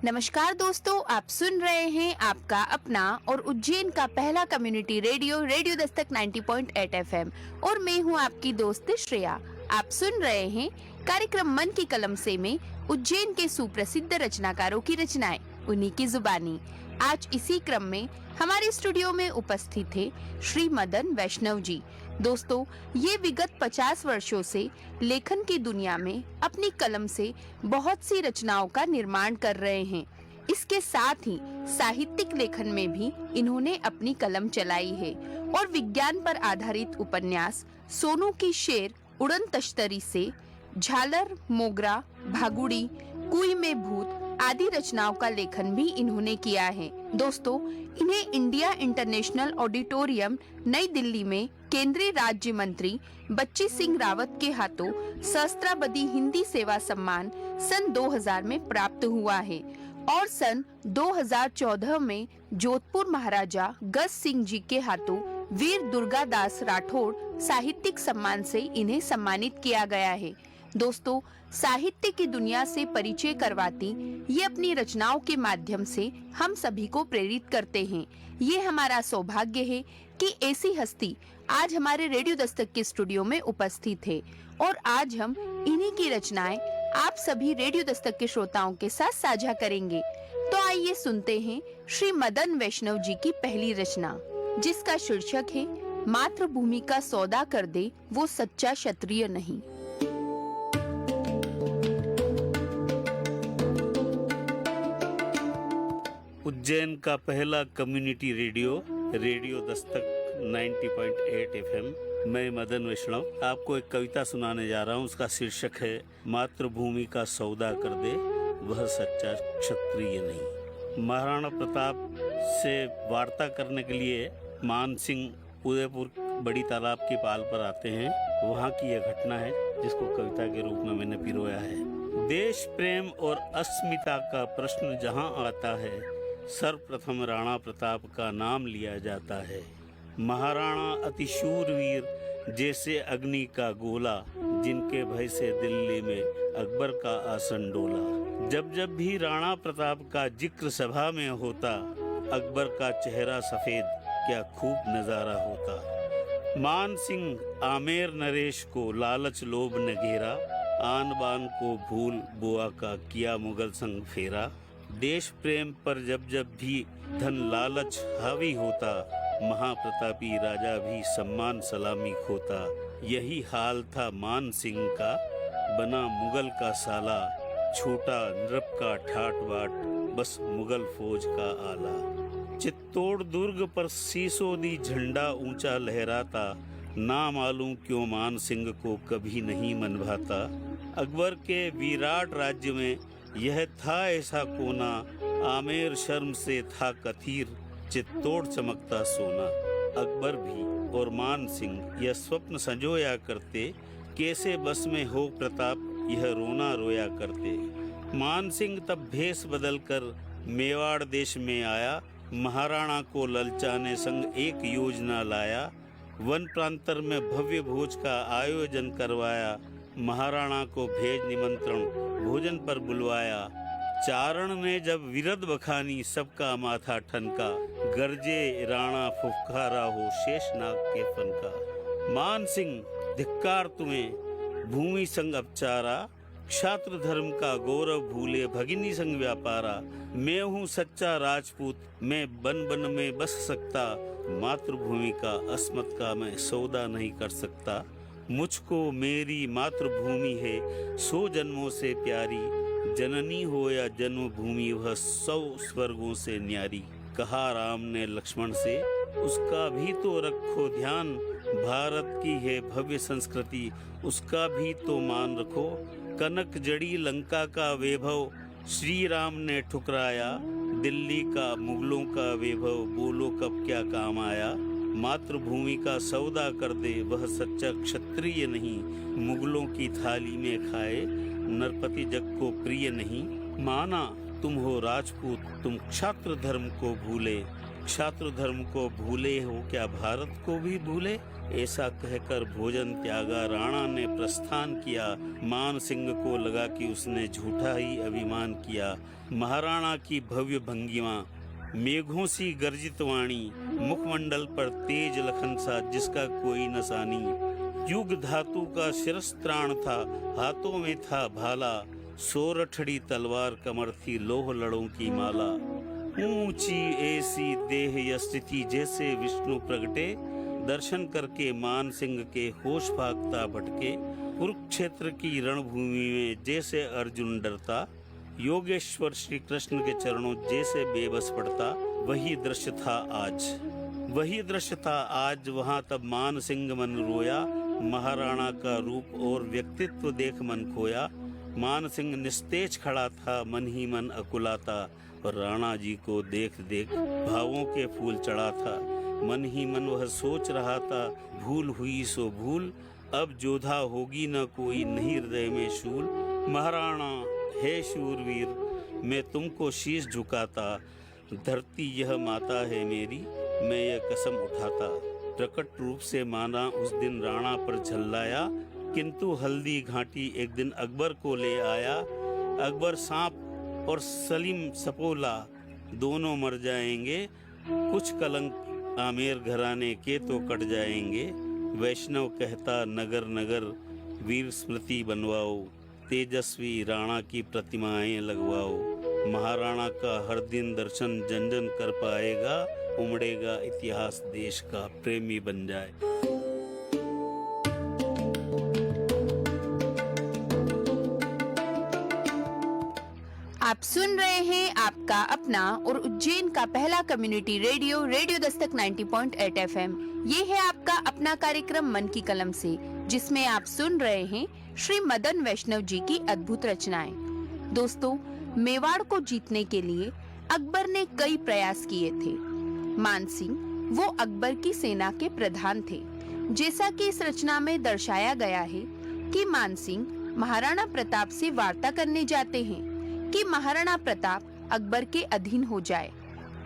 नमस्कार दोस्तों, आप सुन रहे हैं आपका अपना और उज्जैन का पहला community radio radio Dastak 90.8 FM और मैं हूं आपकी दोस्त श्रेया। आप सुन रहे हैं कार्यक्रम मन की कलम से में उज्जैन के सुप्रसिद्ध रचनाकारों की रचनाएं, उन्हीं की जुबानी। आज इसी क्रम में हमारे स्टूडियो में उपस्थित थे श्री मदन वैष्णव जी। दोस्तों, ये विगत 50 वर्षों से लेखन की दुनिया में अपनी कलम से बहुत सी रचनाओं का निर्माण कर रहे हैं। इसके साथ ही साहित्यिक लेखन में भी इन्होंने अपनी कलम चलाई है और विज्ञान पर आधारित उपन्यास सोनू की शेर, उड़न तश्तरी से, झालर, मोगरा, भागुड़ी, कुई में भूत आदि रचनाओं का लेखन भी इन्होंने किया है। दोस्तों, इन्हें इंडिया इंटरनेशनल ऑडिटोरियम नई दिल्ली में केंद्रीय राज्य मंत्री बच्ची सिंह रावत के हाथों सहस्त्राब्दी हिंदी सेवा सम्मान सन 2000 में प्राप्त हुआ है और सन 2014 में जोधपुर महाराजा गज सिंह जी के हाथों वीर दुर्गादास राठौड़ साहित्यिक सम्मान से इन्हें सम्मानित किया गया है। दोस्तों, साहित्य की दुनिया से परिचय करवाती ये अपनी रचनाओं के माध्यम से हम सभी को प्रेरित करते हैं। ये हमारा सौभाग्य है कि ऐसी हस्ती आज हमारे रेडियो दस्तक के स्टूडियो में उपस्थित है और आज हम इन्हीं की रचनाएं आप सभी रेडियो दस्तक के श्रोताओं के साथ साझा करेंगे। तो आइए सुनते हैं श्री मदन वैष्णव जी की पहली रचना, जिसका शीर्षक है मातृभूमि का सौदा कर दे वो सच्चा क्षत्रिय नहीं। उज्जैन का पहला community radio radio Dastak 90.8 FM. मैं मदन वैष्णव आपको एक कविता सुनाने जा रहा हूँ। उसका शीर्षक है मातृभूमि का सौदा कर दे वह सच्चा क्षत्रिय नहीं। महाराणा प्रताप से वार्ता करने के लिए मान सिंह उदयपुर बड़ी तालाब के पाल पर आते हैं। वहाँ की यह घटना है जिसको कविता के रूप में मैंने पिरोया है। देश प्रेम और अस्मिता का प्रश्न जहाँ आता है, सर्वप्रथम राणा प्रताप का नाम लिया जाता है। महाराणा अति शूरवीर जैसे अग्नि का गोला, जिनके भय से दिल्ली में अकबर का आसन डोला। जब जब भी राणा प्रताप का जिक्र सभा में होता, अकबर का चेहरा सफेद क्या खूब नजारा होता। मान सिंह आमेर नरेश को लालच लोभ ने घेरा, आन बान को भूल बुआ का किया मुगल संग फेरा। देश प्रेम पर जब जब भी धन लालच हावी होता, महाप्रतापी राजा भी सम्मान सलामी खोता। यही हाल था मान सिंह का, बना मुगल का साला, छोटा नृप का ठाट बाट, बस मुगल फौज का आला। चित्तौड़ दुर्ग पर सीसोदी झंडा ऊंचा लहराता, ना मालूम क्यों मान सिंह को कभी नहीं मन भाता। अकबर के विराट राज्य में यह था ऐसा कोना, आमेर शर्म से था कथीर, चित्तौड़ चमकता सोना। अकबर भी और मान सिंह यह स्वप्न संजोया करते, कैसे बस में हो प्रताप यह रोना रोया करते। मान सिंह तब भेष बदल कर मेवाड़ देश में आया, महाराणा को ललचाने संग एक योजना लाया। वन प्रांतर में भव्य भोज का आयोजन करवाया, महाराणा को भेज निमंत्रण भोजन पर बुलवाया। चारण ने जब विरद बखानी सबका माथा ठनका, गरजे राणा फुफकारा हो शेषनाग के फन का। मान सिंह धिक्कार तुम्हें भूमि संग अपचारा, क्षात्र धर्म का गौरव भूले भगिनी संग व्यापारा। मैं हूँ सच्चा राजपूत, मैं बन बन में बस सकता, मातृभूमि का अस्मत का मैं सौदा नहीं कर सकता। मुझको मेरी मातृभूमि है 100 जन्मों से प्यारी, जननी हो या जन्मभूमि वह 100 स्वर्गों से न्यारी। कहा राम ने लक्ष्मण से उसका भी तो रखो ध्यान, भारत की है भव्य संस्कृति उसका भी तो मान रखो। कनक जड़ी लंका का वैभव श्री राम ने ठुकराया, दिल्ली का मुगलों का वैभव बोलो कब क्या काम आया। मातृभूमि का सौदा कर दे वह सच्चा क्षत्रिय नहीं, मुगलों की थाली में खाए नरपति जग को प्रिय नहीं। माना तुम हो राजपूत तुम क्षात्र धर्म को भूले, क्षात्र धर्म को भूले हो क्या भारत को भी भूले। ऐसा कहकर भोजन त्यागा राणा ने प्रस्थान किया। मान सिंह को लगा कि उसने झूठा ही अभिमान किया। महाराणा की भव्य भंगिमा, मेघों सी गर्जित वाणी, मुखमंडल पर तेज लखन सा जिसका कोई नसानी। युग धातु का शिरस्त्राण था, हाथों में था भाला, सोरठड़ी तलवार कमर थी लोह लड़ों की माला। ऊंची ऐसी देह या स्थिति जैसे विष्णु प्रगटे, दर्शन करके मान सिंह के होश भागता भटके। कुरुक्षेत्र की रणभूमि में जैसे अर्जुन डरता, योगेश्वर श्री कृष्ण के चरणों जैसे बेबस पड़ता। वही दृश्य था आज वहाँ तब मान सिंह मन रोया। महाराणा का रूप और व्यक्तित्व देख मन खोया। मान सिंह निस्तेज खड़ा था, मन ही मन अकुलाता, और राणा जी को देख देख भावों के फूल चढ़ा था। मन ही मन वह सोच रहा था, भूल हुई सो भूल, अब जोधा होगी न कोई नहीं हृदय में शूल। महाराणा हे शूरवीर, मैं तुमको शीश झुकाता, धरती यह माता है मेरी, मैं यह कसम उठाता। प्रकट रूप से माना उस दिन राणा पर झल्लाया, किंतु हल्दी घाटी एक दिन अकबर को ले आया। अकबर सांप और सलीम सपोला दोनों मर जाएंगे, कुछ कलंक आमेर घराने के तो कट जाएंगे। वैष्णव कहता नगर नगर वीर स्मृति बनवाओ, तेजस्वी राणा की प्रतिमाएं लगवाओ। महाराणा का हर दिन दर्शन जन जन कर पाएगा, उमड़ेगा इतिहास देश का प्रेमी बन जाए। आप सुन रहे हैं आपका अपना और उज्जैन का पहला community radio radio Dastak 90.8 FM। ये है आपका अपना कार्यक्रम मन की कलम से, जिसमें आप सुन रहे हैं श्री मदन वैष्णव जी की अद्भुत रचनाएं। दोस्तों, मेवाड़ को जीतने के लिए अकबर ने कई प्रयास किए थे। मान सिंह वो अकबर की सेना के प्रधान थे। जैसा कि इस रचना में दर्शाया गया है कि मान सिंह महाराणा प्रताप से वार्ता करने जाते हैं कि महाराणा प्रताप अकबर के अधीन हो जाए,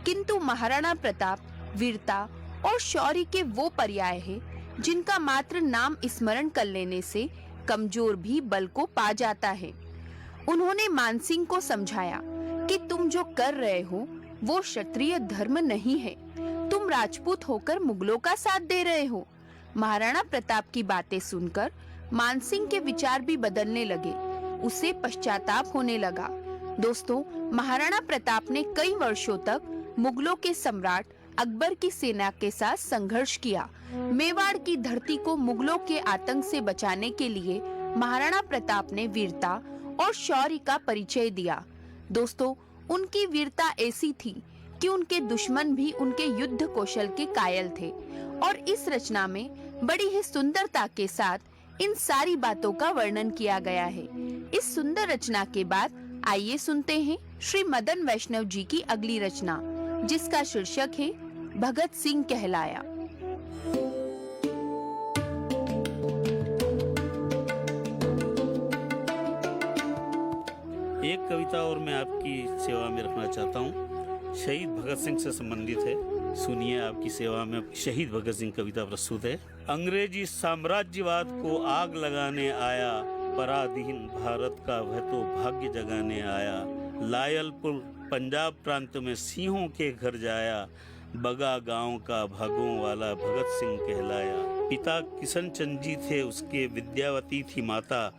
किंतु महाराणा प्रताप वीरता और शौर्य के वो पर्याय है जिनका मात्र नाम स्मरण कर लेने से कमजोर भी बल को पा जाता है। उन्होंने मानसिंह को समझाया कि तुम जो कर रहे हो वो क्षत्रिय धर्म नहीं है, तुम राजपूत होकर मुगलों का साथ दे रहे हो। महाराणा प्रताप की बातें सुनकर मानसिंह के विचार भी बदलने लगे, उसे पश्चाताप होने लगा। दोस्तों, महाराणा प्रताप ने कई वर्षों तक मुगलों के सम्राट अकबर की सेना के साथ संघर्ष किया। मेवाड़ की धरती को मुगलों के आतंक से बचाने के लिए महाराणा प्रताप ने वीरता और शौर्य का परिचय दिया। दोस्तों, उनकी वीरता ऐसी थी कि उनके दुश्मन भी उनके युद्ध कौशल के कायल थे, और इस रचना में बड़ी ही सुंदरता के साथ इन सारी बातों का वर्णन किया गया है। इस सुंदर रचना के बाद आइए सुनते हैं श्री मदन वैष्णव जी की अगली रचना, जिसका शीर्षक है भगत सिंह कहलाया। एक कविता और मैं आपकी सेवा में रखना चाहता हूँ, शहीद भगत सिंह से संबंधित है। सुनिए, आपकी सेवा में शहीद भगत सिंह कविता प्रस्तुत है। अंग्रेजी साम्राज्यवाद को आग लगाने आया, पराधीन भारत का वह तो भाग्य जगाने आया। लायलपुर पंजाब प्रांत में सिंहों के घर जाया, बगा गांव का भागों वाला भगत सिंह कहलाया। पिता किशन चंद जी थे उसके, विद्यावती थी माता,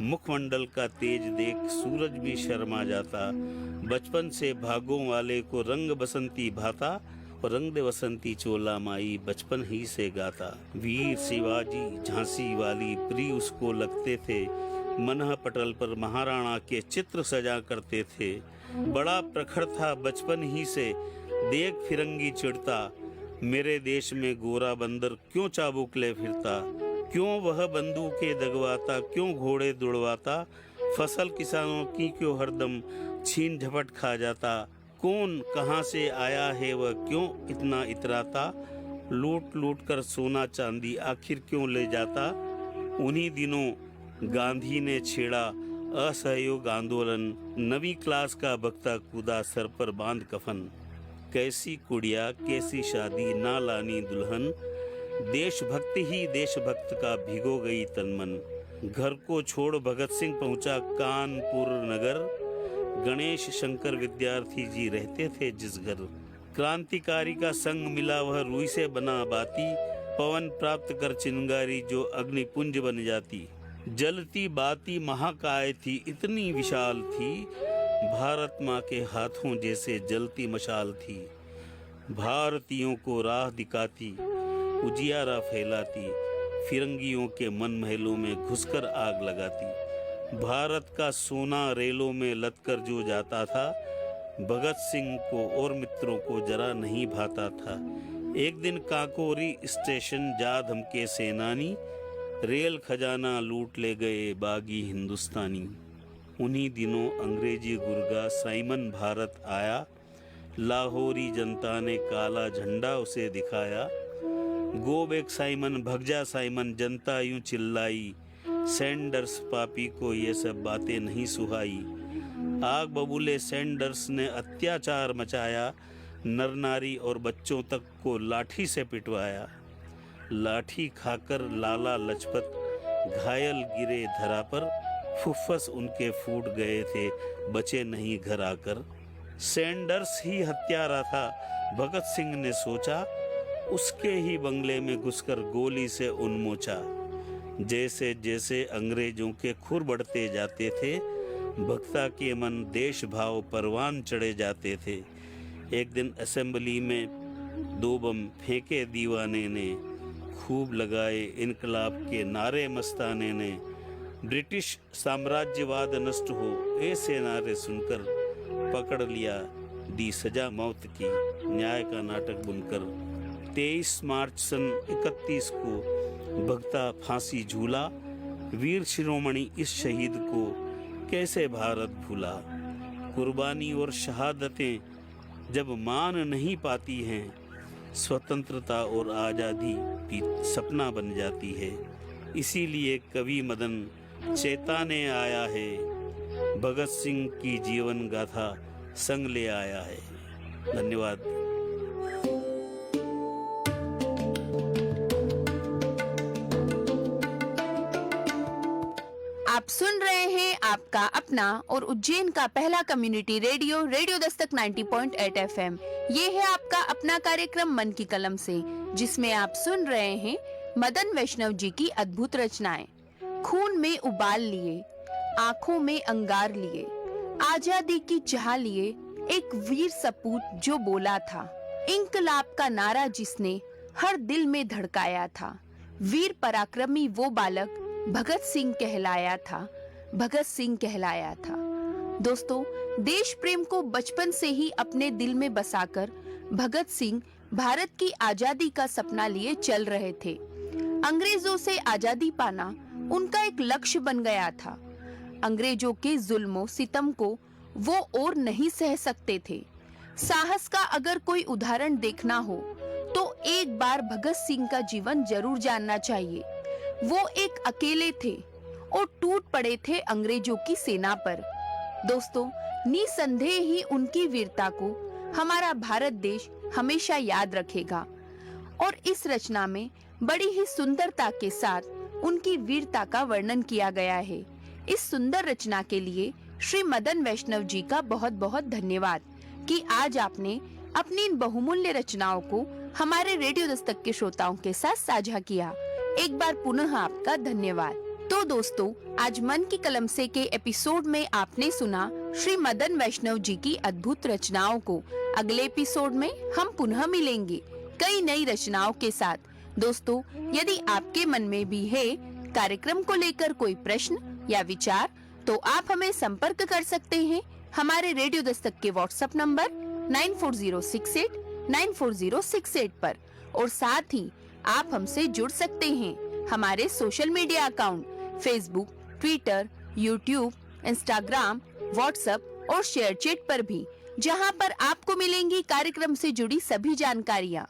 मुखमंडल का तेज देख सूरज भी शर्मा जाता। बचपन से भागों वाले को रंग बसंती भाता, और रंग दे बसंती चोला माई बचपन ही से गाता। वीर शिवाजी झांसी वाली प्रिय उसको लगते थे, मनह पटल पर महाराणा के चित्र सजा करते थे। बड़ा प्रखर था बचपन ही से, देख फिरंगी चिढ़ता, मेरे देश में गोरा बंदर क्यों चाबुक ले फिरता। क्यों वह बंदूकें दगवाता, क्यों घोड़े दुड़वाता, फसल किसानों की क्यों हरदम छीन झपट खा जाता। कौन कहाँ से आया है वह क्यों इतना इतराता, लूट लूट कर सोना चांदी आखिर क्यों ले जाता। उन्हीं दिनों गांधी ने छेड़ा असहयोग आंदोलन, नवी क्लास का बख्ता कूदा सर पर बांध कफन। कैसी कुड़िया कैसी शादी ना लानी दुल्हन, देशभक्ति ही देशभक्त का भिगो गई तन मन। घर को छोड़ भगत सिंह पहुंचा कानपुर नगर, गणेश शंकर विद्यार्थी जी रहते थे जिस घर। क्रांतिकारी का संग मिला वह रूई से बना बाती, पवन प्राप्त कर चिंगारी जो अग्निपुंज बन जाती। जलती बाती महाकाय थी इतनी विशाल थी, भारत माँ के हाथों जैसे जलती मशाल थी। भारतीयों को राह दिखाती उजियारा फैलाती, फिरंगियों के मन महलों में घुसकर आग लगाती। भारत का सोना रेलों में लदकर जो जाता था, भगत सिंह को और मित्रों को जरा नहीं भाता था। एक दिन काकोरी स्टेशन जा धमके सेनानी, रेल खजाना लूट ले गए बागी हिंदुस्तानी। उन्हीं दिनों अंग्रेजी गुर्गा साइमन भारत आया, लाहौरी जनता ने काला झंडा उसे दिखाया। गो बैक साइमन, भग जा साइमन, जनता यूं चिल्लाई, सैंडर्स पापी को ये सब बातें नहीं सुहाई। आग बबूले सैंडर्स ने अत्याचार मचाया, नर नारी और बच्चों तक को लाठी से पिटवाया। लाठी खाकर लाला लजपत घायल गिरे धरा पर, फुफ्फस उनके फूट गए थे बचे नहीं घर आकर। सैंडर्स ही हत्यारा था भगत सिंह ने सोचा, उसके ही बंगले में घुसकर गोली से उन्मोचा। जैसे जैसे अंग्रेजों के खुर बढ़ते जाते थे, भक्ता के मन देश भाव परवान चढ़े जाते थे। एक दिन असेंबली में 2 बम फेंके दीवाने ने, खूब लगाए इनकलाब के नारे मस्ताने ने। ब्रिटिश साम्राज्यवाद नष्ट हो ऐसे नारे सुनकर, पकड़ लिया दी सजा मौत की न्याय का नाटक बुनकर। 23 मार्च सन 31 को भक्ता फांसी झूला, वीर शिरोमणि इस शहीद को कैसे भारत भूला। कुर्बानी और शहादतें जब मान नहीं पाती हैं, स्वतंत्रता और आज़ादी भी सपना बन जाती है। इसीलिए कवि मदन चेताने आया है, भगत सिंह की जीवन गाथा संग ले आया है। धन्यवाद। आप सुन रहे हैं आपका अपना और उज्जैन का पहला community radio, radio Dastak 90.8 FM। ये है आपका अपना कार्यक्रम मन की कलम से, जिसमें आप सुन रहे हैं मदन वैष्णव जी की अद्भुत रचनाएं। खून में उबाल लिए, आंखों में अंगार लिए, आजादी की चाह लिए, एक वीर सपूत जो बोला था, इंकलाब का नारा जिसने हर दिल में धड़काया था। वीर पराक्रमी वो बालक भगत सिंह कहलाया था, भगत सिंह कहलाया था। दोस्तों, देश प्रेम को बचपन से ही अपने दिल में बसाकर भगत सिंह भारत की आजादी का सपना लिए चल रहे थे। अंग्रेजों से आजादी पाना उनका एक लक्ष्य बन गया था। अंग्रेजों के जुल्मों सितम को वो और नहीं सह सकते थे। साहस का अगर कोई उदाहरण देखना हो तो एक बार भगत सिंह का जीवन जरूर जानना चाहिए। वो एक अकेले थे और टूट पड़े थे अंग्रेजों की सेना पर। दोस्तों, निसंदेह ही उनकी वीरता को हमारा भारत देश हमेशा याद रखेगा। और इस रचना में बड़ी ही सुंदरता के साथ उनकी वीरता का वर्णन किया गया है। इस सुंदर रचना के लिए श्री मदन वैष्णव जी का बहुत बहुत धन्यवाद कि आज आपने अपनी इन बहुमूल्य रचनाओं को हमारे रेडियो दस्तक के श्रोताओं के साथ साझा किया। एक बार पुनः आपका धन्यवाद। तो दोस्तों, आज मन की कलम से के एपिसोड में आपने सुना श्री मदन वैष्णव जी की अद्भुत रचनाओं को। अगले एपिसोड में हम पुनः मिलेंगे कई नई रचनाओं के साथ। दोस्तों, यदि आपके मन में भी है कार्यक्रम को लेकर कोई प्रश्न या विचार, तो आप हमें संपर्क कर सकते हैं हमारे रेडियो दस्तक के व्हाट्सएप नंबर 9406894068 पर। और साथ ही आप हमसे जुड़ सकते हैं हमारे social media account Facebook, Twitter, YouTube, Instagram, WhatsApp और शेयर चैट पर भी, जहां पर आपको मिलेंगी कार्यक्रम से जुड़ी सभी जानकारियां।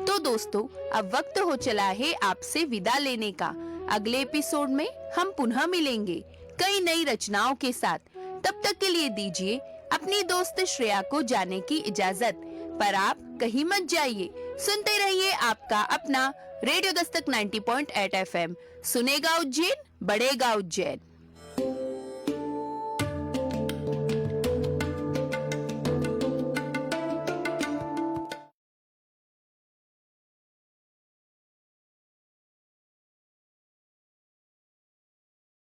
तो दोस्तों, अब वक्त हो चला है आपसे विदा लेने का। अगले एपिसोड में हम पुनः मिलेंगे कई नई रचनाओं के साथ। तब तक के लिए दीजिए अपनी दोस्त श्रेया को जाने की इजाजत। पर आप कहीं मत जाइए, सुनते रहिए आपका अपना रेडियो दस्तक 90.8 FM। सुनेगा उज्जैन, बढ़ेगा उज्जैन।